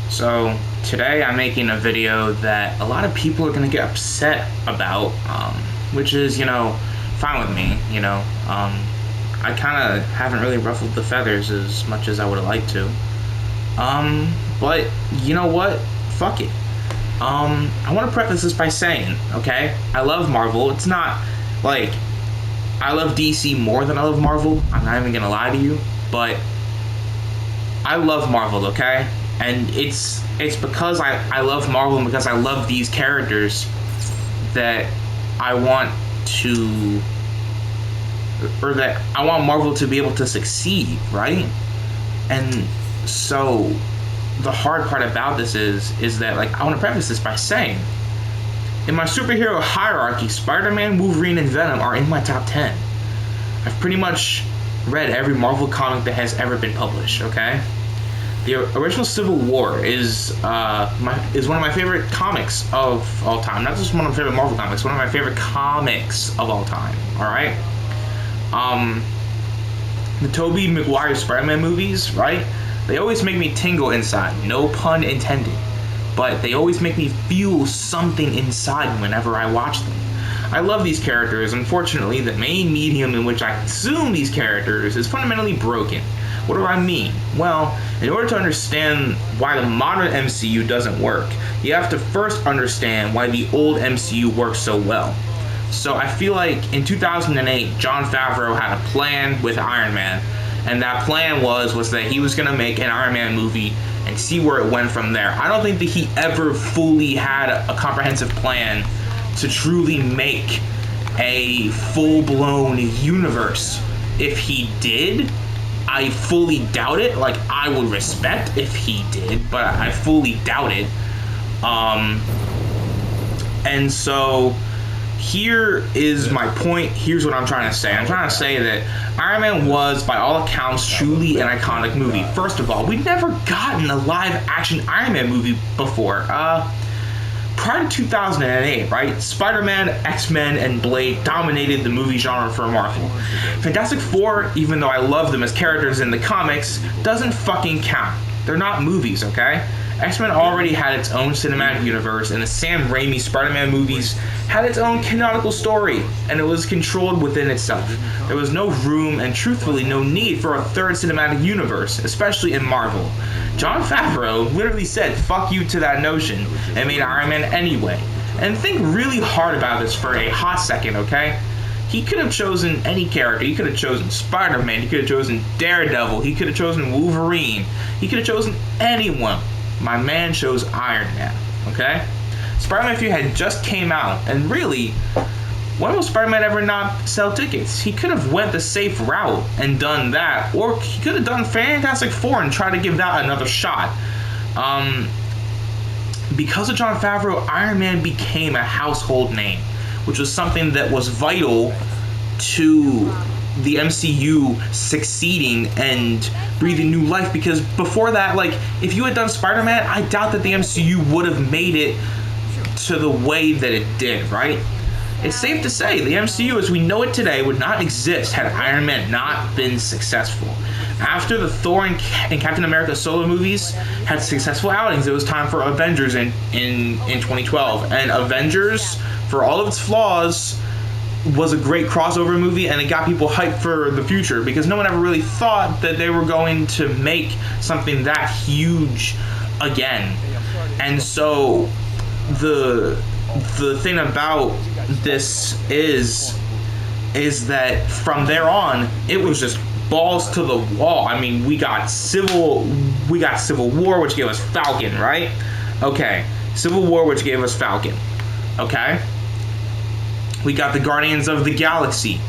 So today I'm making a video that a lot of people are gonna get upset about, which is, fine with me. I kind of haven't really ruffled the feathers as much as I would have liked to. But you know what? Fuck it. I want to preface this by saying, okay, I love Marvel. It's not like I love DC more than I love Marvel. I'm not even gonna lie to you, but I love Marvel, okay? And it's because I love Marvel and because I love these characters that I want to, or that I want Marvel to be able to succeed, right? And so the hard part about this is that, like, I want to preface this by saying, in my superhero hierarchy, Spider-Man, Wolverine, and Venom are in my top 10. I've pretty much read every Marvel comic that has ever been published, okay? The original Civil War is one of my favorite comics of all time. Not just one of my favorite Marvel comics, one of my favorite comics of all time, alright? The Tobey Maguire Spider-Man movies, right? They always make me tingle inside, no pun intended. But they always make me feel something inside whenever I watch them. I love these characters. Unfortunately, the main medium in which I consume these characters is fundamentally broken. What do I mean? Well, in order to understand why the modern MCU doesn't work, you have to first understand why the old MCU works so well. So I feel like in 2008, Jon Favreau had a plan with Iron Man, and that plan was that he was going to make an Iron Man movie and see where it went from there. I don't think that he ever fully had a comprehensive plan to truly make a full-blown universe. If he did, I fully doubt it. Like, I would respect if he did, but I fully doubt it. And so here is my point. Here's what I'm trying to say. I'm trying to say that Iron Man was, by all accounts, truly an iconic movie. First of all, we've never gotten a live-action Iron Man movie before. Prior to 2008, right, Spider-Man, X-Men, and Blade dominated the movie genre for Marvel. Fantastic Four, even though I love them as characters in the comics, doesn't fucking count. They're not movies, okay? X-Men already had its own cinematic universe, and the Sam Raimi Spider-Man movies had its own canonical story, and it was controlled within itself. There was no room and, truthfully, no need for a third cinematic universe, especially in Marvel. Jon Favreau literally said, fuck you to that notion, and made Iron Man anyway. And think really hard about this for a hot second, okay? He could have chosen any character. He could have chosen Spider-Man. He could have chosen Daredevil. He could have chosen Wolverine. He could have chosen anyone. My man chose Iron Man, okay? Spider-Man 3 had just came out, and really, when will Spider-Man ever not sell tickets? He could have went the safe route and done that, or he could have done Fantastic Four and tried to give that another shot. Because of Jon Favreau, Iron Man became a household name, which was something that was vital to the MCU succeeding and breathing new life, because before that, like, if you had done Spider-Man, I doubt that the MCU would have made it to the way that it did, right? It's safe to say the MCU as we know it today would not exist had Iron Man not been successful. After the Thor and Captain America solo movies had successful outings, it was time for Avengers in 2012. And Avengers, for all of its flaws, was a great crossover movie, and it got people hyped for the future because no one ever really thought that they were going to make something that huge again. And so the thing about this is that from there on, it was just balls to the wall. I mean, we got Civil War, which gave us Falcon, right? Okay, Civil War, which gave us Falcon. Okay. We got the Guardians of the Galaxy.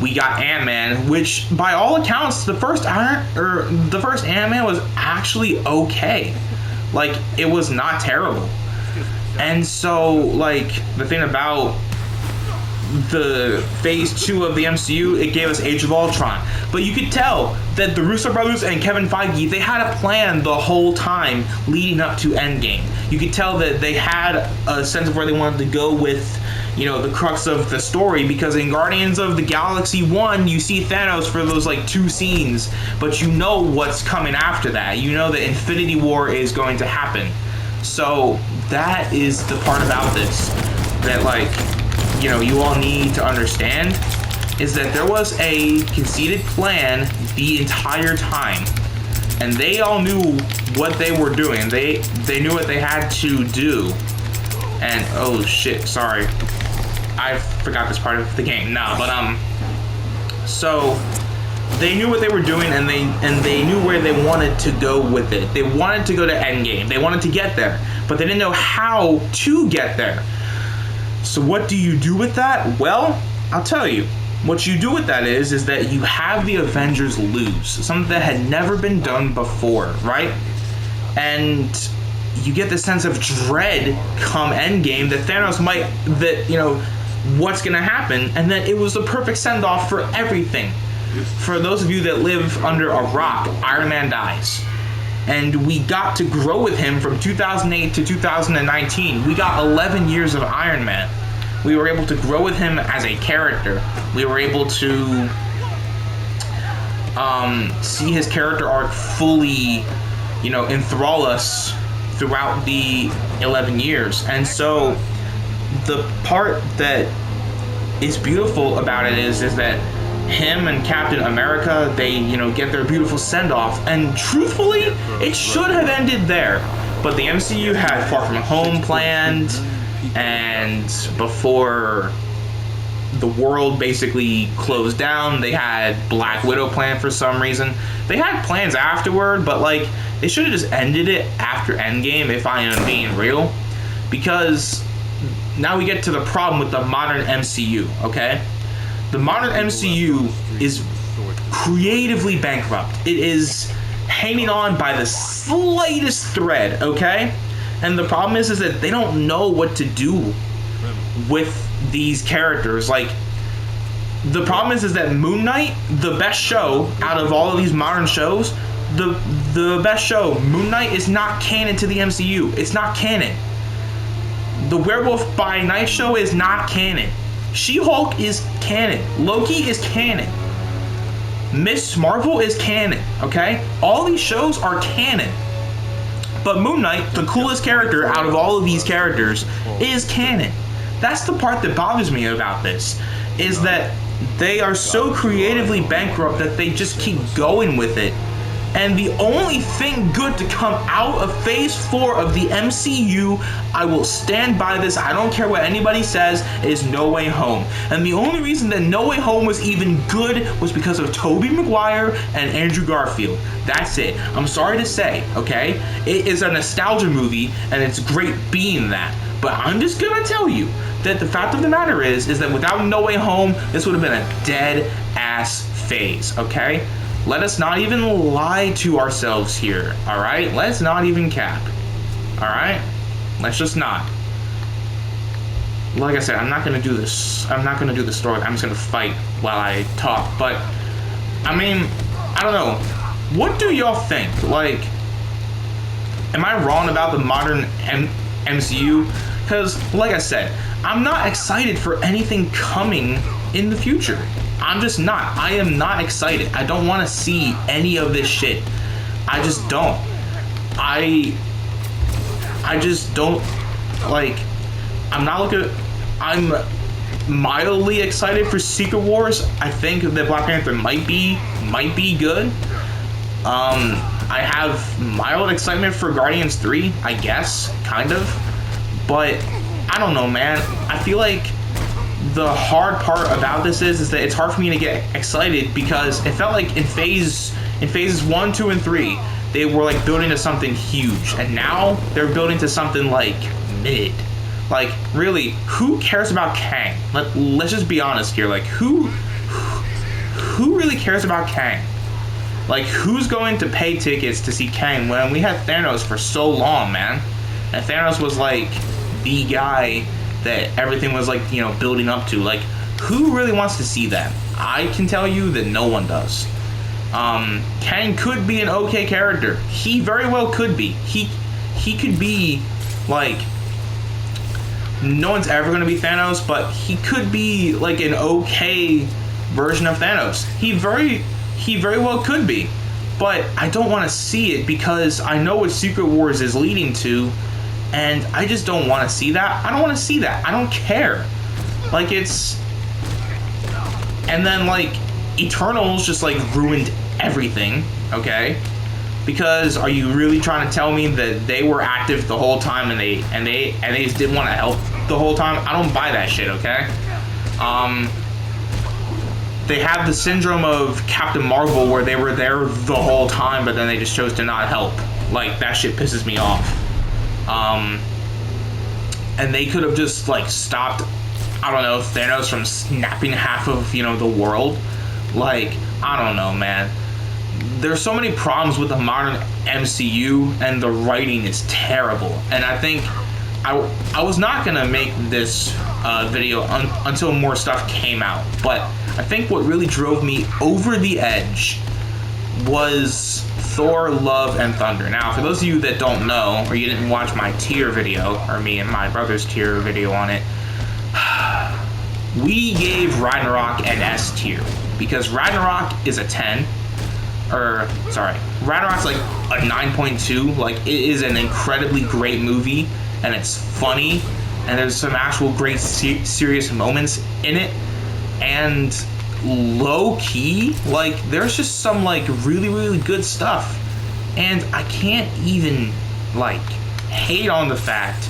We got Ant-Man, which, by all accounts, the first Ant-Man was actually okay. Like, it was not terrible. And so, like, the thing about the Phase 2 of the MCU, it gave us Age of Ultron. But you could tell that the Russo brothers and Kevin Feige, they had a plan the whole time leading up to Endgame. You could tell that they had a sense of where they wanted to go with, the crux of the story, because in Guardians of the Galaxy 1, you see Thanos for those like 2 scenes, but you know what's coming after that. You know that Infinity War is going to happen. So that is the part about this that, like, you all need to understand, is that there was a conceited plan the entire time, and they all knew what they were doing. They knew what they had to do. And oh shit, sorry, I forgot this part of the game. So they knew what they were doing, and they knew where they wanted to go with it. They wanted to go to Endgame. They wanted to get there, but they didn't know how to get there. So what do you do with that? Well, I'll tell you. What you do with that is that you have the Avengers lose, something that had never been done before, right? And you get the sense of dread come Endgame that Thanos what's gonna happen, and then it was the perfect send-off for everything. For those of you that live under a rock, Iron Man dies. And we got to grow with him from 2008 to 2019. We got 11 years of Iron Man. We were able to grow with him as a character. We were able to see his character arc fully, enthrall us throughout the 11 years. And so the part that is beautiful about it is that him and Captain America, they, get their beautiful send-off. And truthfully, it should have ended there. But the MCU had Far From Home planned, and before the world basically closed down, they had Black Widow planned for some reason. They had plans afterward, but like, they should have just ended it after Endgame, if I am being real. Because now we get to the problem with the modern MCU, okay? The modern MCU is creatively bankrupt. It is hanging on by the slightest thread, okay? And the problem is that they don't know what to do with these characters. Like, the problem is that Moon Knight, the best show out of all of these modern shows, the best show, Moon Knight, is not canon to the MCU. It's not canon. The Werewolf by Night show is not canon. She-Hulk is canon. Loki is canon. Miss Marvel is canon, okay? All these shows are canon. But Moon Knight, the coolest character out of all of these characters, is canon. That's the part that bothers me about this, is that they are so creatively bankrupt that they just keep going with it. And the only thing good to come out of Phase 4 of the MCU, I will stand by this, I don't care what anybody says, is No Way Home. And the only reason that No Way Home was even good was because of Tobey Maguire and Andrew Garfield. That's it. I'm sorry to say, okay? It is a nostalgia movie, and it's great being that. But I'm just gonna tell you that the fact of the matter is that without No Way Home, this would have been a dead-ass phase, okay? Let us not even lie to ourselves here, alright? Let's not even cap, alright? Let's just not. Like I said, I'm not gonna do this. I'm not gonna do the story. I'm just gonna fight while I talk. But, I mean, I don't know. What do y'all think? Like, am I wrong about the modern MCU? Because, like I said, I'm not excited for anything coming in the future. I'm just not. I am not excited. I don't want to see any of this shit. I just don't. I just don't, like, I'm not looking, I'm mildly excited for Secret Wars. I think that Black Panther might be good. I have mild excitement for Guardians 3, I guess, kind of. But, I don't know, man. I feel like the hard part about this is that it's hard for me to get excited, because it felt like in phases 1, 2, and 3, they were like building to something huge, and now they're building to something like mid. Like, really, who cares about Kang? Let's just be honest here. Like, who really cares about Kang? Like, who's going to pay tickets to see Kang when we had Thanos for so long, man? And Thanos was like the guy that everything was like, building up to. Like, who really wants to see that? I can tell you that no one does. Kang could be an okay character. He very well could be. He could be like no one's ever going to be Thanos, but he could be like an okay version of Thanos. He very well could be, but I don't want to see it because I know what Secret Wars is leading to, and I just don't want to see that. I don't want to see that. I don't care. Like, it's... And then, like, Eternals just, like, ruined everything, okay? Because are you really trying to tell me that they were active the whole time and they just didn't want to help the whole time? I don't buy that shit, okay? They have the syndrome of Captain Marvel where they were there the whole time, but then they just chose to not help. Like, that shit pisses me off. And they could have just, like, stopped, I don't know, Thanos from snapping half of, you know, the world. Like, I don't know, man. There's so many problems with the modern MCU, and the writing is terrible. And I think I was not gonna make this video until more stuff came out. But I think what really drove me over the edge was Thor: Love and Thunder. Now, for those of you that don't know, or you didn't watch my tier video, or me and my brother's tier video on it, we gave Ragnarok an S tier because Ragnarok is a 10. Or, sorry, Ragnarok's like a 9.2. Like, it is an incredibly great movie, and it's funny, and there's some actual great serious moments in it, and low-key, like, there's just some, like, really good stuff, and I can't even, like, hate on the fact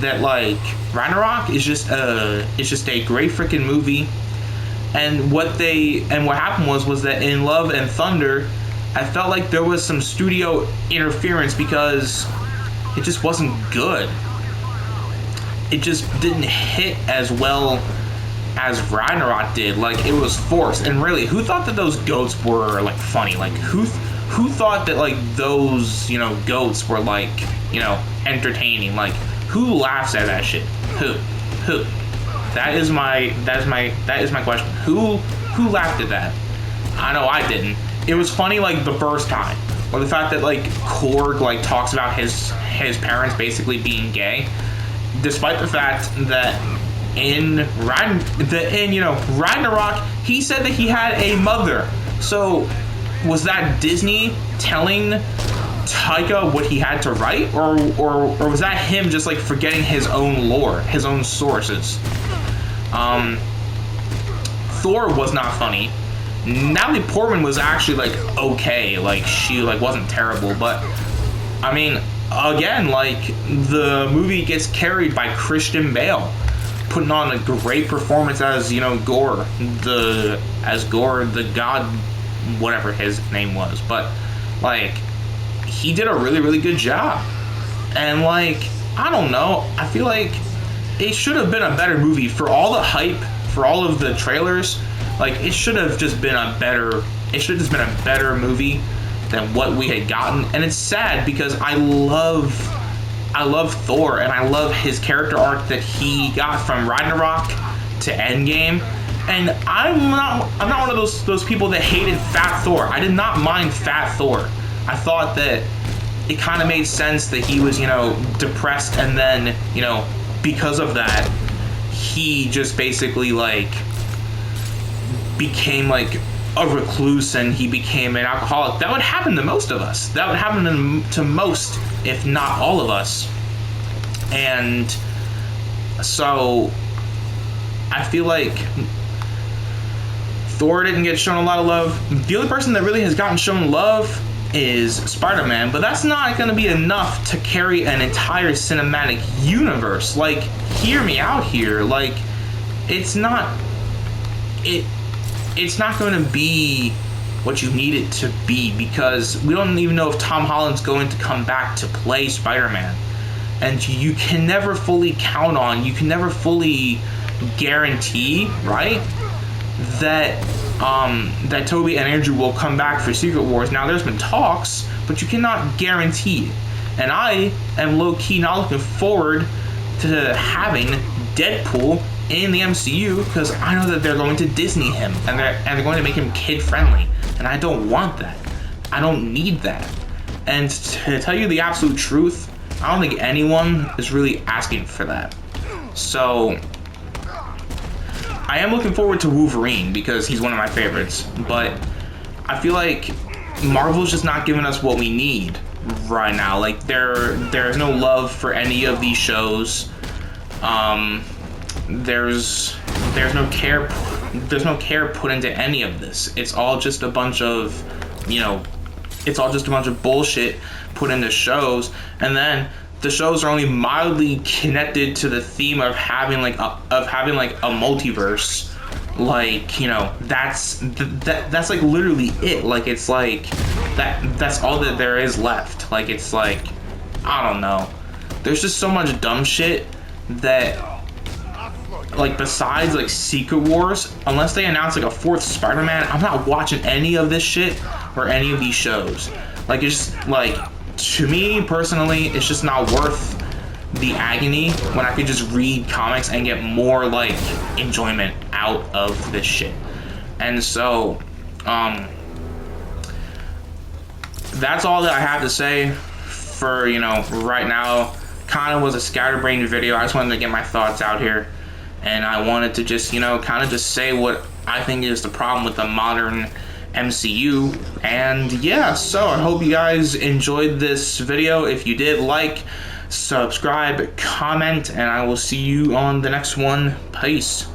that, like, Ragnarok is just a great freaking movie. And what happened was that in Love and Thunder, I felt like there was some studio interference because it just wasn't good. It just didn't hit as well as Ragnarok did. Like, it was forced. And really, who thought that those goats were, like, funny? Like, who thought that, like, those, you know, goats were, like, you know, entertaining? Like, who laughs at that shit? Who? That is my question. Who laughed at that? I know I didn't. It was funny, like, the first time, or the fact that, like, Korg, like, talks about his parents basically being gay, despite the fact that in Ragnarok he said that he had a mother. So was that Disney telling Taika what he had to write, or was that him just, like, forgetting his own lore, his own sources? Thor was not funny. Natalie Portman was actually, like, okay. Like, she, like, wasn't terrible. But, I mean, again, like, the movie gets carried by Christian Bale, putting on a great performance as, you know, Gore, the god, whatever his name was. But, like, he did a really good job. And, like, I don't know. I feel like it should have been a better movie. For all the hype, for all of the trailers, like, it should have just been a better movie than what we had gotten. And it's sad because I love Thor, and I love his character arc that he got from Ragnarok to Endgame. And I'm not one of those people that hated Fat Thor. I did not mind Fat Thor. I thought that it kind of made sense that he was, you know, depressed, and then, you know, because of that, he just basically, like, became, like, a recluse, and he became an alcoholic. That would happen to most of us. That would happen to most, if not all of us. And so I feel like Thor didn't get shown a lot of love. The only person that really has gotten shown love is Spider-Man, but that's not going to be enough to carry an entire cinematic universe. Like, hear me out here. Like, it's not going to be what you need it to be, because we don't even know if Tom Holland's going to come back to play Spider-Man. And you can never fully count on, you can never fully guarantee, right, that Tobey and Andrew will come back for Secret Wars. Now, there's been talks, but you cannot guarantee it. And I am low-key not looking forward to having Deadpool in the MCU, because I know that they're going to Disney him, and they're going to make him kid-friendly, and I don't want that. I don't need that. And to tell you the absolute truth, I don't think anyone is really asking for that. So I am looking forward to Wolverine because he's one of my favorites, but I feel like Marvel's just not giving us what we need right now. Like there's no love for any of these shows. There's no care put into any of this. It's all just a bunch of, it's all just a bunch of bullshit put into shows, and then the shows are only mildly connected to the theme of having like a multiverse. Like, that's like literally it. Like, it's like that's all that there is left. Like, it's like, I don't know, there's just so much dumb shit that, like, besides like Secret Wars, unless they announce like a 4th Spider-Man, I'm not watching any of this shit or any of these shows. Like, it's just like, to me personally, it's just not worth the agony when I could just read comics and get more like enjoyment out of this shit. And so that's all that I have to say for right now. Kind of was a scatterbrained video. I just wanted to get my thoughts out here, and I wanted to just kind of just say what I think is the problem with the modern MCU. And yeah, so I hope you guys enjoyed this video. If you did, like, subscribe, comment, and I will see you on the next one. Peace.